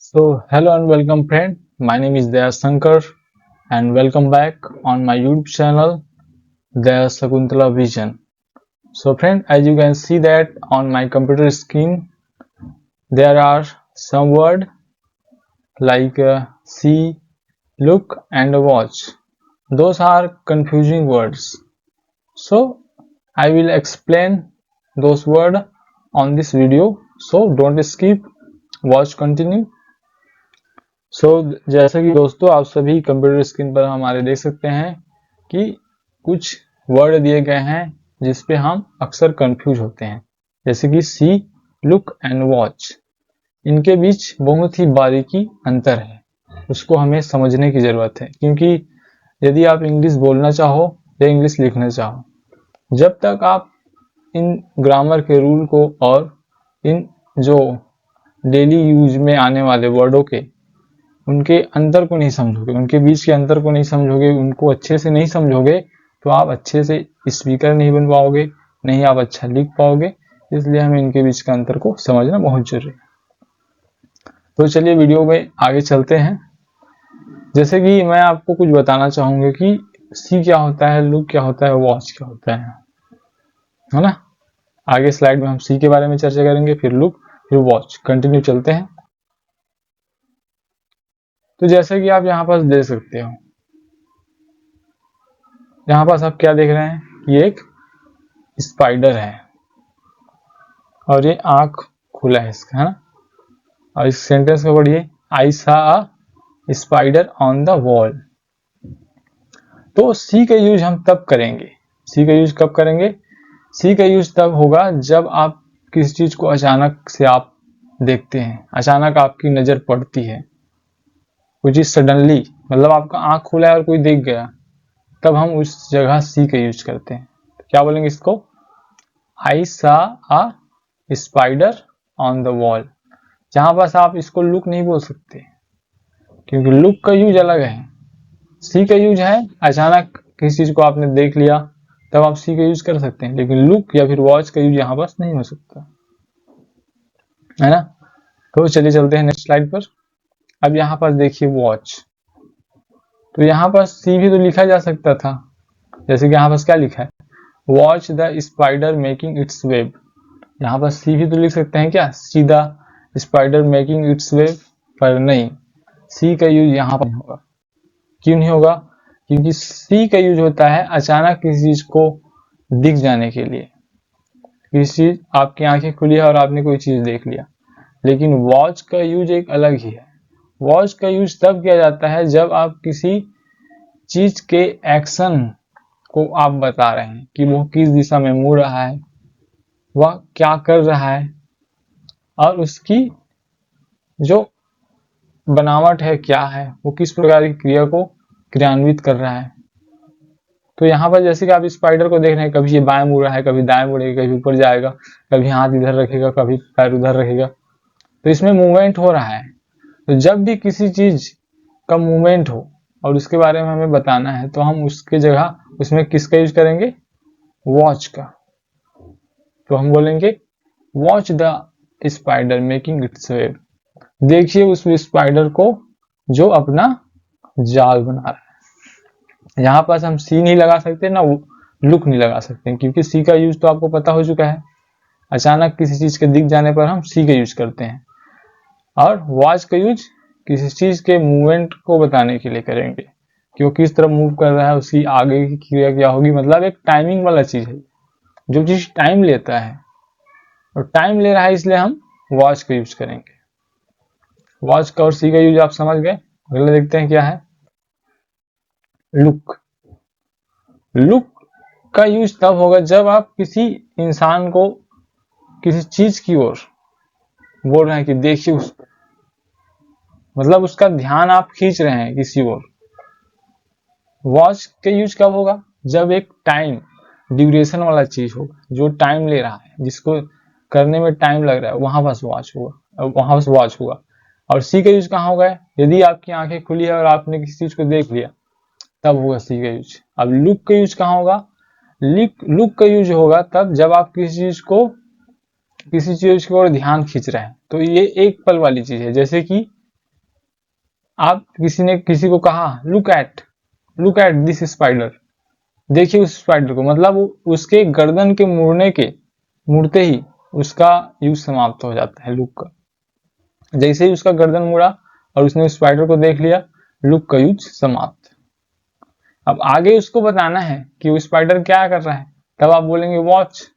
So, hello and welcome friend. My name is Daya Shankar and welcome back on my YouTube channel Daya Sakuntala Vision. So friend, as you can see that on my computer screen there are some words like see, look and watch. Those are confusing words. So I will explain those words on this video. So don't skip, watch continue. जैसा कि दोस्तों आप सभी computer screen पर हमारे देख सकते हैं कि कुछ वर्ड दिए गए हैं जिस पे हम अक्सर कंफ्यूज होते हैं, जैसे कि सी, लुक एंड वॉच। इनके बीच बहुत ही बारीकी अंतर है, उसको हमें समझने की जरूरत है, क्योंकि यदि आप इंग्लिश बोलना चाहो या इंग्लिश लिखना चाहो, जब तक आप इन ग्रामर के रूल को और इन जो डेली यूज में आने वाले वर्डों के उनके अंतर को नहीं समझोगे, उनके बीच के अंतर को नहीं समझोगे, उनको अच्छे से नहीं समझोगे, तो आप अच्छे से स्पीकर नहीं बन पाओगे, नहीं आप अच्छा लिख पाओगे। इसलिए हमें इनके बीच का अंतर को समझना बहुत जरूरी है। तो चलिए वीडियो में आगे चलते हैं। जैसे कि मैं आपको कुछ बताना चाहूंगा कि सी क्या होता है, लुक क्या होता है, वॉच क्या होता है ना। आगे स्लाइड में हम सी के बारे में चर्चा करेंगे, फिर लुक, फिर वॉच। कंटिन्यू चलते हैं। तो जैसे कि आप यहाँ पास देख सकते हो, यहाँ पास आप क्या देख रहे हैं, ये एक स्पाइडर है और ये आंख खुला है इसका, है ना। और इस सेंटेंस को पढ़िए, आई सा a spider on the wall. तो सी का यूज हम तब करेंगे, सी का यूज कब करेंगे? सी का यूज तब होगा जब आप किसी चीज को अचानक से आप देखते हैं, अचानक आपकी नजर पड़ती है, कोई चीज सडनली, मतलब आपका आंख खुला है और कोई देख गया, तब हम उस जगह सी का यूज करते हैं। तो क्या बोलेंगे इसको? आई सा a spider on the wall. जहां पास आप इसको लुक नहीं बोल सकते, क्योंकि लुक का यूज अलग है। सी का यूज है अचानक किसी चीज को आपने देख लिया, तब आप सी का यूज कर सकते हैं, लेकिन लुक या फिर वॉच का यूज यहाँ पास नहीं हो सकता, है ना। तो चलिए चलते हैं नेक्स्ट स्लाइड पर। अब यहाँ पास देखिए वॉच। तो यहाँ पर सी भी तो लिखा जा सकता था, जैसे कि यहाँ पास क्या लिखा है, watch the spider making it's web. यहाँ पर सी भी तो लिख सकते हैं क्या, सीधा स्पाइडर मेकिंग इट्स वेब, पर नहीं, सी का यूज यहाँ पर नहीं होगा। क्यों नहीं होगा? क्योंकि सी का यूज होता है अचानक किसी चीज को दिख जाने के लिए, किसी चीज, आपकी आंखें खुली है और आपने कोई चीज देख लिया। लेकिन वॉच का यूज एक अलग ही है। वॉच का यूज तब किया जाता है जब आप किसी चीज के एक्शन को आप बता रहे हैं कि वो किस दिशा में मुड़ रहा है, वह क्या कर रहा है, और उसकी जो बनावट है क्या है, वो किस प्रकार की क्रिया को क्रियान्वित कर रहा है। तो यहाँ पर जैसे कि आप स्पाइडर को देख रहे हैं, कभी ये बाएं मुड़ रहा है, कभी दाएं मुड़ेगा, कभी ऊपर जाएगा, कभी हाथ इधर रखेगा, कभी पैर उधर रखेगा, तो इसमें मूवमेंट हो रहा है। तो जब भी किसी चीज का मूवमेंट हो और उसके बारे में हमें बताना है, तो हम उसके जगह उसमें किसका यूज करेंगे? वॉच का। तो हम बोलेंगे watch the spider making it's web. देखिए उस स्पाइडर को जो अपना जाल बना रहा है। यहाँ पास हम सी नहीं लगा सकते ना लुक नहीं लगा सकते, क्योंकि सी का यूज तो आपको पता हो चुका है, अचानक किसी चीज के दिख जाने पर हम सी का यूज करते हैं। और वॉच का यूज किसी चीज के मूवमेंट को बताने के लिए करेंगे कि वो किस तरह मूव कर रहा है, उसकी आगे की क्रिया क्या होगी। मतलब एक टाइमिंग वाला चीज है, जो चीज टाइम लेता है और टाइम ले रहा है, इसलिए हम वॉच का यूज करेंगे। वॉच का और सी का यूज आप समझ गए। अगला देखते हैं क्या है, लुक। लुक का यूज तब होगा जब आप किसी इंसान को किसी चीज की ओर बोल रहे हैं कि देखिए उस पर, मतलब उसका ध्यान आप खींच रहे हैं किसी ओर। वॉच का यूज कब होगा? जब एक टाइम ड्यूरेशन वाला चीज होगा, जो टाइम ले रहा है, जिसको करने में टाइम लग रहा है, वहां पास वॉच होगा, वहां पास वॉच होगा। और सी का यूज कहाँ होगा? यदि आपकी आंखें खुली है और आपने किसी चीज को देख लिया, तब होगा सी का यूज। अब लुक का यूज कहाँ होगा? लुक का यूज होगा तब जब आप किसी चीज की ओर ध्यान खींच रहे हैं। तो ये एक पल वाली चीज है, जैसे कि आप किसी ने किसी को कहा लुक एट दिस स्पाइडर, देखिए उस स्पाइडर को, मतलब उसके गर्दन के मुड़ते ही उसका यूज समाप्त हो जाता है लुक का। जैसे ही उसका गर्दन मुड़ा और उसने उस स्पाइडर को देख लिया, लुक का यूज समाप्त। अब आगे उसको बताना है कि वो स्पाइडर क्या कर रहा है, तब आप बोलेंगे वॉच,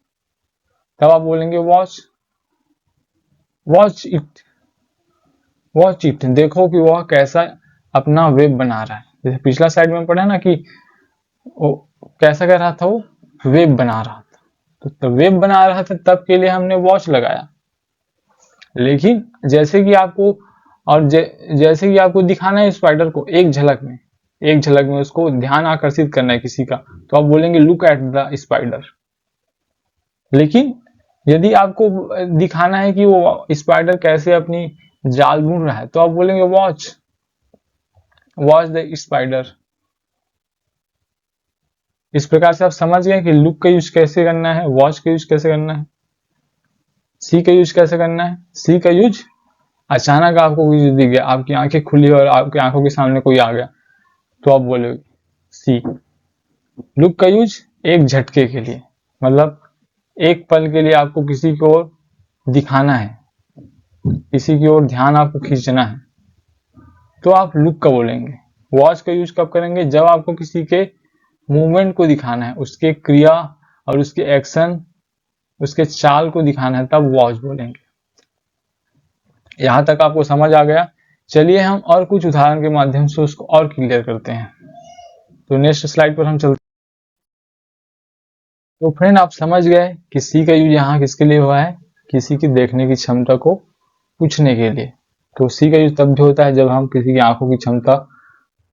वॉच इट, देखो कि वह कैसा अपना वेब बना रहा है। जैसे पिछला साइड में पढ़ा ना कि वो कैसा कर रहा था, वो वेब बना रहा था, तो वेब बना रहा था तब के लिए हमने वॉच लगाया। लेकिन जैसे कि आपको जैसे कि आपको दिखाना है स्पाइडर को एक झलक में उसको ध्यान आकर्षित करना है किसी का, तो आप बोलेंगे लुक एट द स्पाइडर। लेकिन यदि आपको दिखाना है कि वो स्पाइडर कैसे अपनी जाल बुन रहा है, तो आप बोलेंगे वॉच द स्पाइडर। इस प्रकार से आप समझ गए कि लुक का यूज कैसे करना है, वॉच का यूज कैसे करना है, सी का यूज कैसे करना है। सी का यूज अचानक आपको कुछ दिख गया, आपकी आंखें खुली और आपकी आंखों के सामने कोई आ गया, तो आप बोलोगे सी। लुक का यूज एक झटके के लिए, मतलब एक पल के लिए आपको किसी को दिखाना है, किसी की ओर ध्यान आपको खींचना है, तो आप लुक का बोलेंगे। वॉच का यूज कब करेंगे, जब आपको किसी के मूवमेंट को दिखाना है, उसके क्रिया और उसके एक्शन, उसके चाल को दिखाना है, तब वॉच बोलेंगे। यहां तक आपको समझ आ गया। चलिए हम और कुछ उदाहरण के माध्यम से उसको और क्लियर करते हैं। तो नेक्स्ट स्लाइड पर हम चलते हैं। तो फ्रेंड आप समझ गए कि सी का यूज यहाँ किसके लिए हुआ है, किसी की देखने की क्षमता को पूछने के लिए। तो सी का यूज तब भी होता है जब हम किसी की आंखों की क्षमता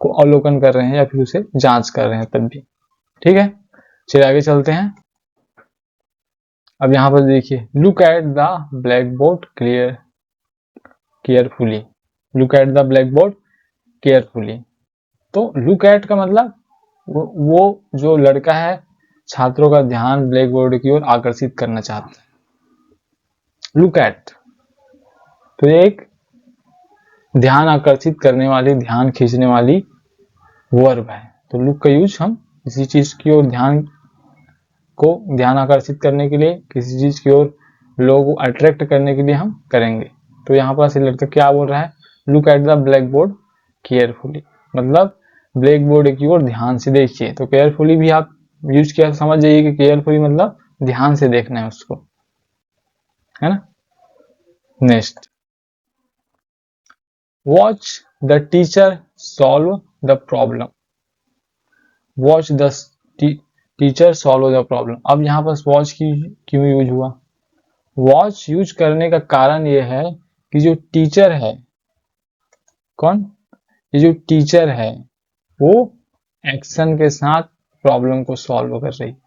को अवलोकन कर रहे हैं या फिर उसे जांच कर रहे हैं, तब भी। ठीक है, चलिए आगे चलते हैं। अब यहाँ पर देखिए, look at the black board carefully, look at the black board carefully. तो लुक एट का मतलब वो जो लड़का है छात्रों का ध्यान ब्लैक बोर्ड की ओर आकर्षित करना चाहता है। लुक एट, तो ये एक ध्यान आकर्षित करने वाली, ध्यान खींचने वाली वर्ब है। तो लुक का यूज हम किसी चीज की ओर ध्यान आकर्षित करने के लिए, किसी चीज की ओर लोगों को अट्रैक्ट करने के लिए हम करेंगे। तो यहाँ पर लड़का क्या बोल रहा है, look at the black board carefully, मतलब ब्लैक बोर्ड की ओर ध्यान से देखिए। तो केयरफुली भी आप यूज किया, समझ जाइए कि केयरफुली मतलब ध्यान से देखना है उसको, है ना। Next, watch the teacher solve the problem, watch the teacher solve the problem. अब यहाँ पर वॉच की क्यों यूज हुआ, वॉच यूज करने का कारण यह है कि जो टीचर है, कौन, ये जो टीचर है वो एक्शन के साथ प्रॉब्लम को सॉल्व कर रही है।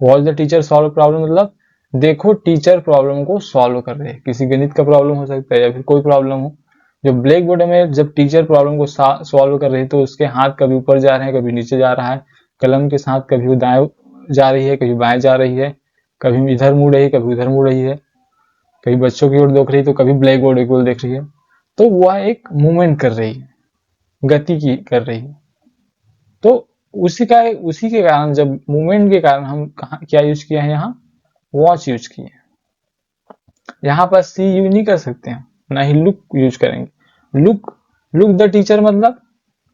Watch the teacher solve problem मतलब देखो टीचर प्रॉब्लम को सॉल्व कर रहे हैं। किसी गणित का प्रॉब्लम हो सकता है या फिर कोई प्रॉब्लम हो, जो ब्लैक बोर्ड में जब टीचर प्रॉब्लम को सॉल्व कर रही है, तो उसके हाथ कभी ऊपर जा रहे हैं, कभी नीचे जा रहा है, कलम के साथ कभी वो दाएं जा रही है, कभी बाएं जा रही है, कभी इधर मुड़ रही है, कभी उधर मुड़ रही है, कभी बच्चों की ओर देख रही है तो कभी ब्लैक बोर्ड की ओर देख रही है। तो वह एक मूवमेंट कर रही है, गति की कर रही है। तो उसी के कारण, जब मूवमेंट के कारण हम क्या यूज किया है, यहाँ वॉच यूज किए। यहाँ पर सी यूज नहीं कर सकते हैं, ना ही लुक यूज करेंगे। लुक द टीचर मतलब,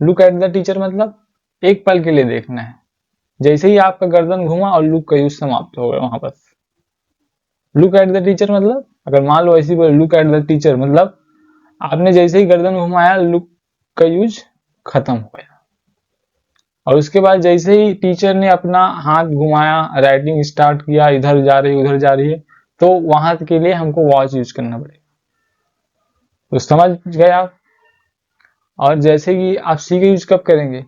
लुक एट द टीचर मतलब एक पल के लिए देखना है। जैसे ही आपका गर्दन घुमा और लुक का यूज समाप्त हो गया वहां पर। लुक एट द टीचर मतलब, अगर मान लो ऐसी बोले लुक एट द टीचर मतलब आपने जैसे ही गर्दन घुमाया, लुक का यूज खत्म हो गया। और उसके बाद जैसे ही टीचर ने अपना हाथ घुमाया, राइटिंग स्टार्ट किया, इधर जा रही उधर जा रही है, तो वहां के लिए हमको वॉच यूज करना पड़ेगा। तो समझ गए आप। और जैसे कि आप सी का यूज कब करेंगे,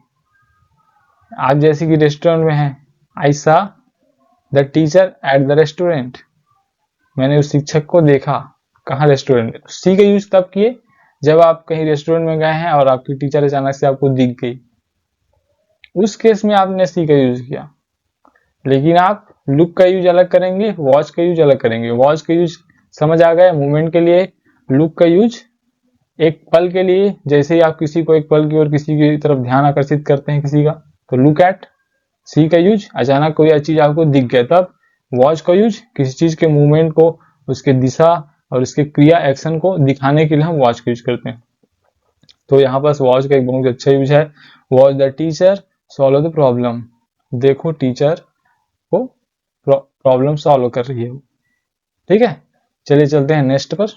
आप जैसे कि रेस्टोरेंट में हैं, आई सा the teacher at the restaurant, मैंने उस शिक्षक को देखा, कहाँ, रेस्टोरेंट में। सी का यूज तब किए जब आप कहीं रेस्टोरेंट में गए हैं और आपकी टीचर अचानक से आपको दिख गई, उस केस में आपने सी का यूज किया। लेकिन आप लुक का यूज अलग करेंगे, वॉच का यूज अलग करेंगे। वॉच का यूज समझ आ गया मूवमेंट के लिए, लुक का यूज एक पल के लिए, जैसे ही आप किसी को एक पल की ओर किसी की तरफ ध्यान आकर्षित करते हैं किसी का, तो लुक एट। सी का यूज अचानक कोई चीज आपको दिख गया तब। वॉच का यूज किसी चीज के मूवमेंट को, उसके दिशा और उसके क्रिया एक्शन को दिखाने के लिए हम वॉच का यूज करते हैं। तो यहाँ पास वॉच का एक बहुत अच्छा यूज है, watch the teacher solve the problem. देखो टीचर को प्रॉब्लम सॉल्व कर रही है। ठीक है, चलिए चलते हैं नेक्स्ट पर।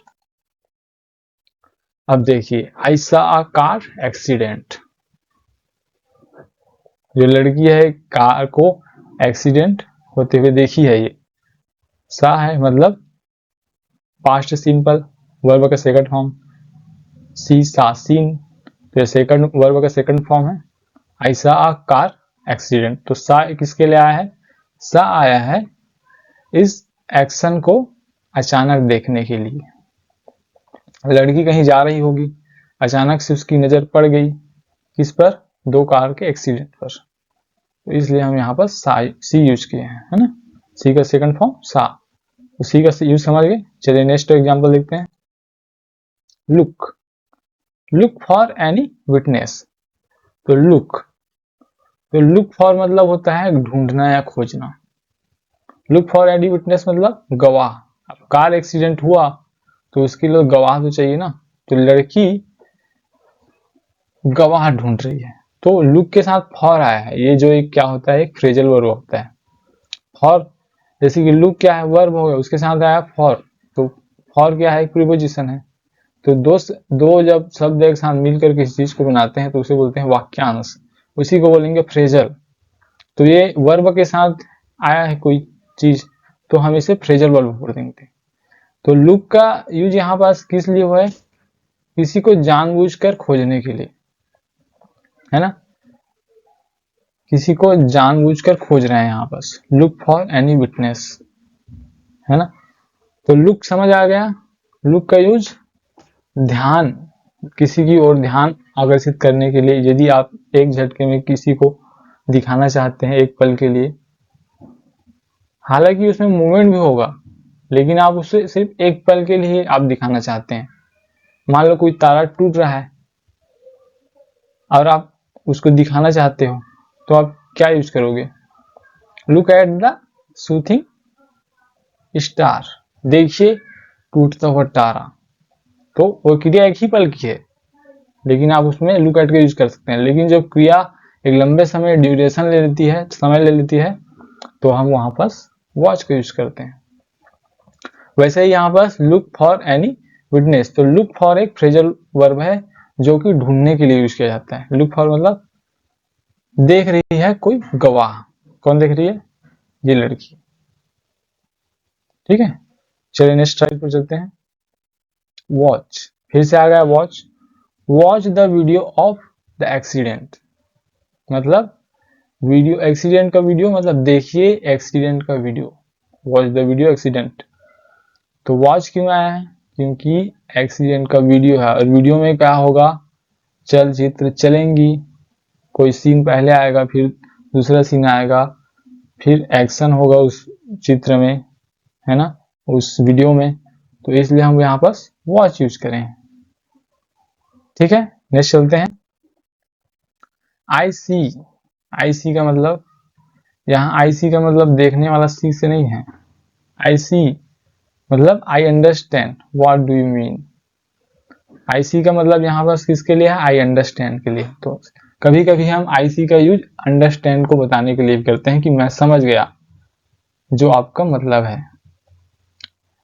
अब देखिए, I saw a car accident. जो लड़की है कार को एक्सीडेंट होते हुए देखी है। ये सा है मतलब पास्ट सिंपल वर्ब का सेकंड फॉर्म, सी सा सीन, तो सेकंड वर्ब का सेकंड फॉर्म है। I saw a car accident, तो सा किसके लिए आया है? सा आया है इस एक्शन को अचानक देखने के लिए। लड़की कहीं जा रही होगी, अचानक से उसकी नजर पड़ गई किस पर? दो कार के एक्सीडेंट पर, तो इसलिए हम यहाँ पर सी यूज किए हैं, है ना। सी का सेकंड फॉर्म सा, तो सी का यूज समझ गए। चलिए नेक्स्ट एग्जांपल देखते हैं। Look, look for any witness. तो लुक फॉर मतलब होता है ढूंढना या खोजना। लुक फॉर एनी विटनेस मतलब गवाह। अब कार एक्सीडेंट हुआ तो उसके लिए गवाह तो चाहिए ना, तो लड़की गवाह ढूंढ रही है। तो लुक के साथ फॉर आया है, ये जो एक क्या होता है, एक फ्रेजल वर्ब होता है। फॉर जैसे कि लुक क्या है, वर्ब हो गया, उसके साथ आया फॉर, तो फॉर क्या है, एक प्रीपोजिशन है। तो दो जब शब्द एक साथ मिलकर किसी चीज को बनाते हैं तो उसे बोलते हैं वाक्यांश, उसी को बोलेंगे फ्रेजल। तो ये वर्ब के साथ आया है कोई चीज, तो हम इसे फ्रेजल वर्ब बोल देंगे। तो लुक का यूज यहाँ पास किस लिए हुआ है? किसी को जानबूझकर खोजने के लिए, है ना। किसी को जानबूझकर खोज रहे हैं यहाँ पास, लुक फॉर एनी विटनेस, है ना। तो लुक समझ आ गया। लुक का यूज ध्यान, किसी की ओर ध्यान आकर्षित करने के लिए। यदि आप एक झटके में किसी को दिखाना चाहते हैं एक पल के लिए, हालांकि उसमें मूवमेंट भी होगा, लेकिन आप उसे सिर्फ एक पल के लिए आप दिखाना चाहते हैं। मान लो कोई तारा टूट रहा है और आप उसको दिखाना चाहते हो, तो आप क्या यूज करोगे? Look at the shooting star. देखिए टूटता हुआ तारा। तो वो क्रिया एक ही पल की है, लेकिन आप उसमें लुक एट का यूज कर सकते हैं। लेकिन जब क्रिया एक लंबे समय ड्यूरेशन ले लेती है, समय ले लेती है, तो हम वहां पास वॉच का यूज करते हैं। वैसे ही यहाँ पास लुक फॉर एनी विटनेस, तो लुक फॉर एक फ्रेजल वर्ब है जो कि ढूंढने के लिए यूज किया जाता है। लुक फॉर मतलब देख रही है कोई गवाह। कौन देख रही है? ये लड़की। ठीक है, चलिए नेक्स्ट स्लाइड पर चलते हैं। वॉच, फिर से आ गया watch. Watch the video of the accident, मतलब वीडियो, एक्सीडेंट का वीडियो मतलब देखिए एक्सीडेंट का video. Watch the video accident, तो वॉच क्यों आया है? क्योंकि एक्सीडेंट का वीडियो है, और वीडियो में क्या होगा? चलचित्र चलेंगी, कोई सीन पहले आएगा, फिर दूसरा सीन आएगा, फिर एक्शन होगा उस चित्र में, है ना, उस वीडियो में। तो इसलिए हम यहाँ पास वॉच यूज करें। ठीक है, नेक्स्ट चलते हैं। आई सी, आई सी का मतलब, यहाँ आई सी का मतलब देखने वाला सी से नहीं है। आई सी मतलब I understand, what do you mean. I see का मतलब यहाँ पास किसके लिए है? आई अंडरस्टैंड के लिए। तो कभी कभी हम आई सी का यूज अंडरस्टैंड को बताने के लिए भी करते हैं कि मैं समझ गया जो आपका मतलब है।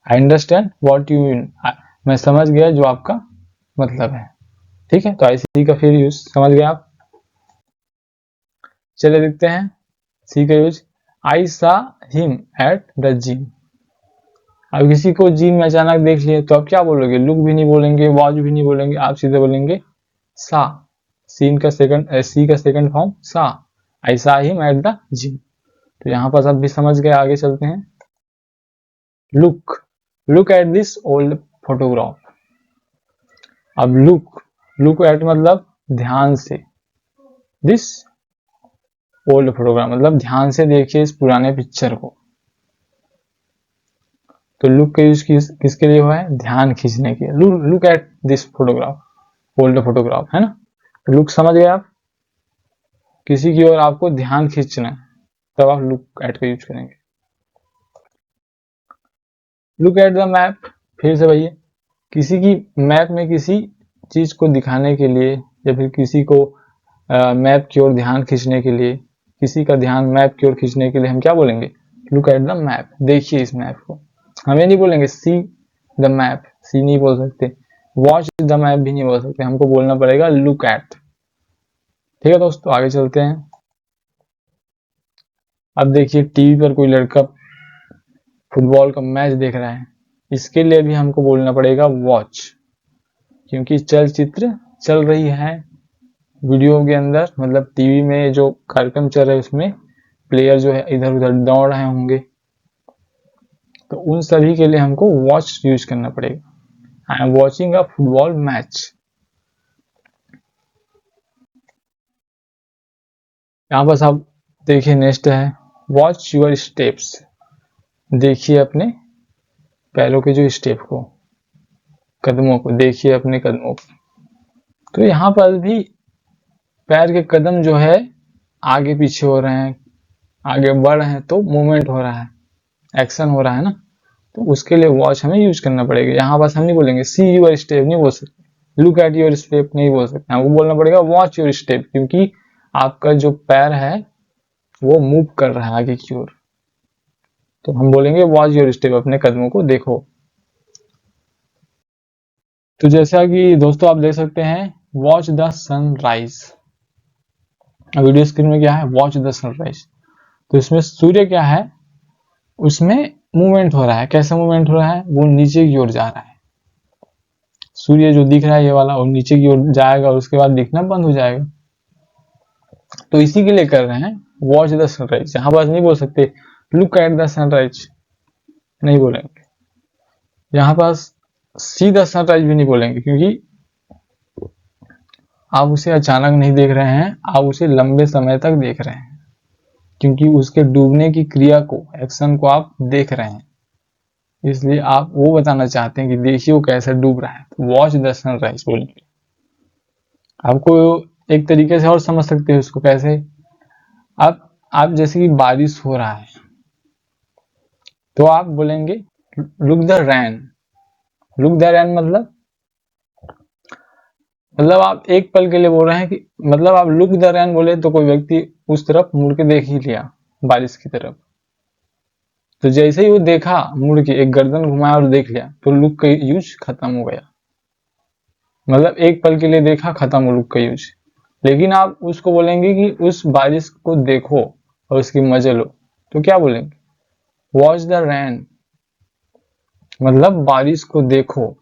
आई अंडरस्टैंड व्हाट यू मीन, मैं समझ गया जो आपका मतलब है। ठीक है, तो आई सी का फिर यूज समझ गए आप। चलिए देखते हैं सी का यूज। आई सा हिम एट द जिम। अब किसी को जिम में अचानक देख लिए तो आप क्या बोलोगे? लुक भी नहीं बोलेंगे, वॉच भी नहीं बोलेंगे, आप सीधे बोलेंगे सा। सी का सेकंड फॉर्म सा। आई सा हिम एट द जिम। तो यहाँ पर सब भी समझ गए, आगे चलते हैं। Look at this old photograph. अब लुक एट मतलब ध्यान से, दिस ओल्ड फोटोग्राफ मतलब ध्यान से देखिए इस पुराने पिक्चर को। तो लुक का यूज किसके लिए हुआ है? ध्यान खींचने के लिए। Look at this photograph, hold photograph, है ना। लुक समझ गए आप, किसी की ओर आपको ध्यान खींचना है तब आप लुक एट का यूज करेंगे। लुक एट द मैप, फिर से भैया किसी की मैप में किसी चीज को दिखाने के लिए या फिर किसी को मैप की ओर ध्यान खींचने के लिए, किसी का ध्यान मैप की ओर खींचने के लिए हम क्या बोलेंगे, लुक एट द मैप, देखिए इस मैप को। हमें नहीं बोलेंगे सी द मैप, सी नहीं बोल सकते, वॉच द मैप भी नहीं बोल सकते, हमको बोलना पड़ेगा लुक एट। ठीक है दोस्तों, आगे चलते हैं। अब देखिए टीवी पर कोई लड़का फुटबॉल का मैच देख रहा है, इसके लिए भी हमको बोलना पड़ेगा वॉच, क्योंकि चलचित्र चल रही है वीडियो के अंदर, मतलब टीवी में जो कार्यक्रम चल रहा है उसमें प्लेयर जो है इधर उधर दौड़ रहे होंगे, तो उन सभी के लिए हमको वॉच यूज करना पड़ेगा। I am watching a football match. यहाँ पर आप देखिए नेक्स्ट है वॉच योर स्टेप्स, देखिए अपने पैरों के जो स्टेप को, कदमों को, देखिए अपने कदमों को। तो यहाँ पर भी पैर के कदम जो है आगे पीछे हो रहे हैं, आगे बढ़ रहे हैं तो मूवमेंट हो रहा है, एक्शन हो रहा है ना, तो उसके लिए वॉच हमें यूज करना पड़ेगा। यहाँ बस हम नहीं बोलेंगे सी योर स्टेप, नहीं बोल सकते, लुक एट योर स्टेप नहीं बोल सकते, हमको बोलना पड़ेगा वॉच योर स्टेप, क्योंकि आपका जो पैर है वो मूव कर रहा है आगे की ओर, तो हम बोलेंगे वॉच योर स्टेप, अपने कदमों को देखो। तो जैसा कि दोस्तों आप देख सकते हैं watch the sunrise, video screen में क्या है, वॉच द सनराइज, तो इसमें सूर्य क्या है, उसमें मूवमेंट हो रहा है, कैसे मूवमेंट हो रहा है, वो नीचे की ओर जा रहा है, सूर्य जो दिख रहा है ये वाला और नीचे की ओर जाएगा और उसके बाद दिखना बंद हो जाएगा, तो इसी के लिए कर रहे हैं वॉच द सनराइज। यहाँ पर नहीं बोल सकते लुक एट द सनराइज, नहीं बोलेंगे। यहाँ पास सी द सनराइज भी नहीं बोलेंगे, क्योंकि आप उसे अचानक नहीं देख रहे हैं, आप उसे लंबे समय तक देख रहे हैं, क्योंकि उसके डूबने की क्रिया को, एक्शन को आप देख रहे हैं, इसलिए आप वो बताना चाहते हैं कि देखिए वो कैसे डूब रहा है, तो वॉच द सनराइज बोलेंगे। आपको एक तरीके से और समझ सकते हैं उसको कैसे, आप जैसे कि बारिश हो रहा है तो आप बोलेंगे look the rain, look the rain मतलब आप एक पल के लिए बोल रहे हैं कि, मतलब आप लुक द रैन बोले तो कोई व्यक्ति उस तरफ मुड़ के देख ही लिया बारिश की तरफ, तो जैसे ही वो देखा मुड़ के एक गर्दन घुमाया और देख लिया तो लुक का यूज खत्म हो गया, मतलब एक पल के लिए देखा, खत्म हो लुक का यूज। लेकिन आप उसको बोलेंगे कि उस बारिश को देखो और उसकी मजे लो, तो क्या बोलेंगे, वॉच द रैन, मतलब बारिश को देखो,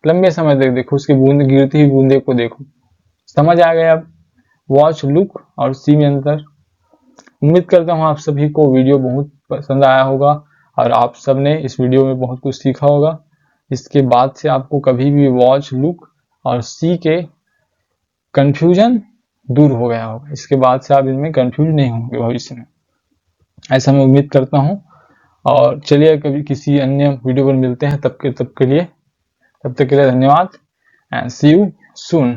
लंबे समय तक देखो, उसकी बूंद, गिरती हुई बूंदे को देखो। समझ आ गया अब वॉच, लुक और सी में अंतर। उम्मीद करता हूँ आप सभी को वीडियो बहुत पसंद आया होगा और आप सबने इस वीडियो में बहुत कुछ सीखा होगा। इसके बाद से आपको कभी भी वॉच, लुक और सी के कंफ्यूजन दूर हो गया होगा, इसके बाद से आप इनमें कंफ्यूज नहीं होंगे भविष्य में, ऐसा मैं उम्मीद करता हूँ। और चलिए कभी किसी अन्य वीडियो पर मिलते हैं, तब तक के लिए धन्यवाद एंड सी यू सून।